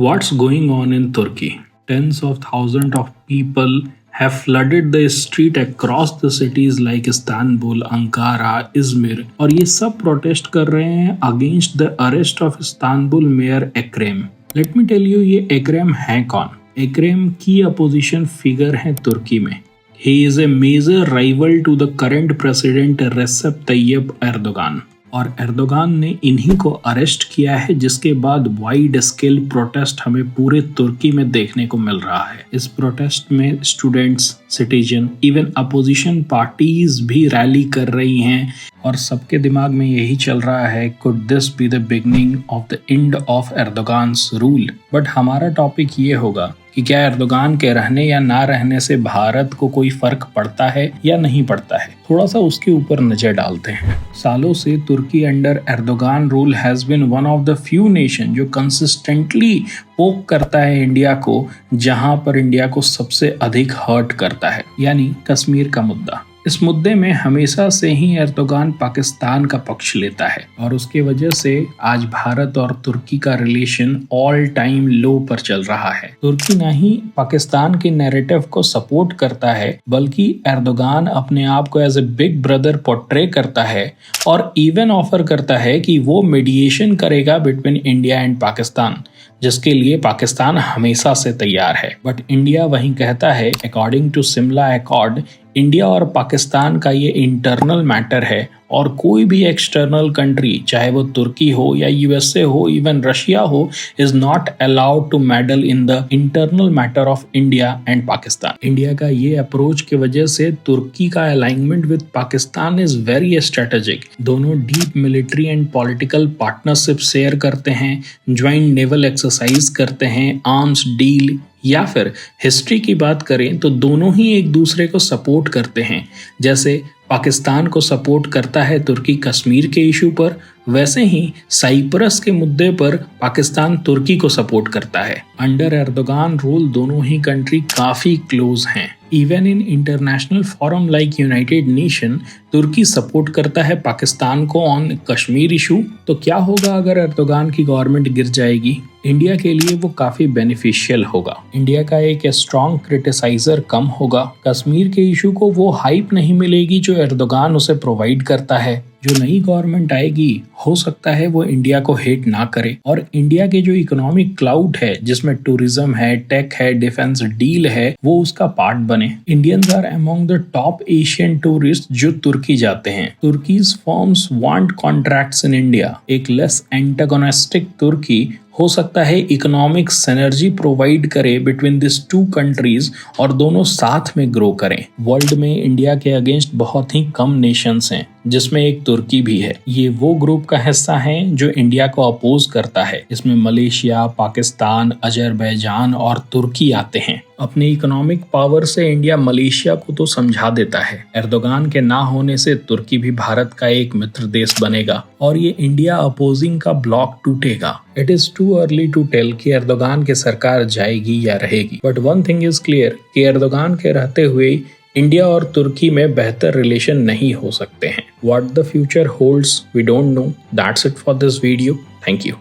What's going on in Turkey? Tens of thousands of people have flooded the street across the cities like Istanbul, Ankara, Izmir और ये सब protest कर रहे हैं against the arrest of Istanbul mayor Ekrem. Let me tell you ये Ekrem है कौन? एक्रेम की अपोजिशन फिगर है तुर्की में। He is a major rival to the current president Recep Tayyip Erdogan और एर्दोगान ने इन्हीं को अरेस्ट किया है, जिसके बाद वाइड स्केल प्रोटेस्ट हमें पूरे तुर्की में देखने को मिल रहा है। इस प्रोटेस्ट में students, citizen, even opposition parties भी रैली कर रही हैं और सबके दिमाग में यही चल रहा है, could this be the beginning of the end of Erdogan's rule. But हमारा टॉपिक ये होगा कि क्या एर्दोगान के रहने या ना रहने से भारत को कोई फर्क पड़ता है या नहीं पड़ता है, थोड़ा सा उसके ऊपर नजर डालते हैं। सालों से तुर्की under Erdogan rule has been one of the few nation जो कंसिस्टेंटली पोक करता है इंडिया को, जहां पर इंडिया को सबसे अधिक हर्ट करता है, यानी कश्मीर का मुद्दा। इस मुद्दे में हमेशा से ही एर्दोगान पाकिस्तान का पक्ष लेता है और उसके वजह से आज भारत और तुर्की का रिलेशन ऑल टाइम लो पर चल रहा है। तुर्की ना ही पाकिस्तान के नैरेटिव को सपोर्ट करता है, बल्कि एर्दोगान अपने आप को as a big brother portray करता है और इवन ऑफर करता है कि वो मीडिएशन करेगा बिटवीन इंडिया एंड पाकिस्तान, जिसके लिए पाकिस्तान हमेशा से तैयार है। बट इंडिया वहीं कहता है, according to Shimla accord, India और पाकिस्तान का ये इंटरनल मैटर है और कोई भी एक्सटर्नल कंट्री, चाहे वो तुर्की हो या यूएसए हो, इवन रशिया हो, is not allowed to medal in the internal matter of India and Pakistan. India का ये अप्रोच की वजह से तुर्की का alignment with Pakistan is very strategic. दोनों deep military and political partnership share करते हैं, ज्वाइंट नेवल एक्सरसाइज करते हैं, आर्म्स डील, या फिर हिस्ट्री की बात करें तो दोनों ही एक दूसरे को सपोर्ट करते हैं। जैसे पाकिस्तान को सपोर्ट करता है तुर्की कश्मीर के इशू पर, वैसे ही साइप्रस के मुद्दे पर पाकिस्तान तुर्की को सपोर्ट करता है। अंडर एर्दोगान रूल दोनों ही कंट्री काफी क्लोज हैं। Even in international forum like United Nation, तुर्की सपोर्ट करता है पाकिस्तान को ऑन कश्मीर इशू। तो क्या होगा अगर एर्दोगान की गवर्नमेंट गिर जाएगी? इंडिया के लिए वो काफी बेनिफिशियल होगा। इंडिया का एक स्ट्रॉन्ग क्रिटिसाइजर कम होगा। कश्मीर के इशू को वो हाइप नहीं मिलेगी जो एर्दोगान उसे प्रोवाइड करता है। जो नई गवर्नमेंट आएगी हो सकता है वो इंडिया को हेट ना करे और इंडिया के जो इकोनॉमिक क्लाउड है, जिसमें टूरिज्म है, टेक है, डिफेंस डील है, वो उसका पार्ट बने। Indians are among the top Asian tourist जो तुर्की जाते हैं। तुर्कीज firms want contracts in India. एक लेस एंटागोनिस्टिक तुर्की हो सकता है इकोनॉमिक सिनर्जी प्रोवाइड करे बिटवीन दिस टू कंट्रीज और दोनों साथ में ग्रो करें। वर्ल्ड में इंडिया के अगेंस्ट बहुत ही कम नेशंस हैं, जिसमें एक तुर्की भी है। ये वो ग्रुप का हिस्सा है जो इंडिया को अपोज करता है। इसमें मलेशिया, पाकिस्तान, अजरबैजान और तुर्की आते हैं। अपने इकोनॉमिक पावर से इंडिया मलेशिया को तो समझा देता है। एर्दोगान के ना होने से तुर्की भी भारत का एक मित्र देश बनेगा और ये इंडिया अपोजिंग का ब्लॉक टूटेगा। It is too early to tell कि एर्दोगान की सरकार जाएगी या रहेगी, but one thing is clear कि एर्दोगान के रहते हुए इंडिया और तुर्की में बेहतर रिलेशन नहीं हो सकते हैं। What the future holds, we don't know. That's it for this video. Thank you.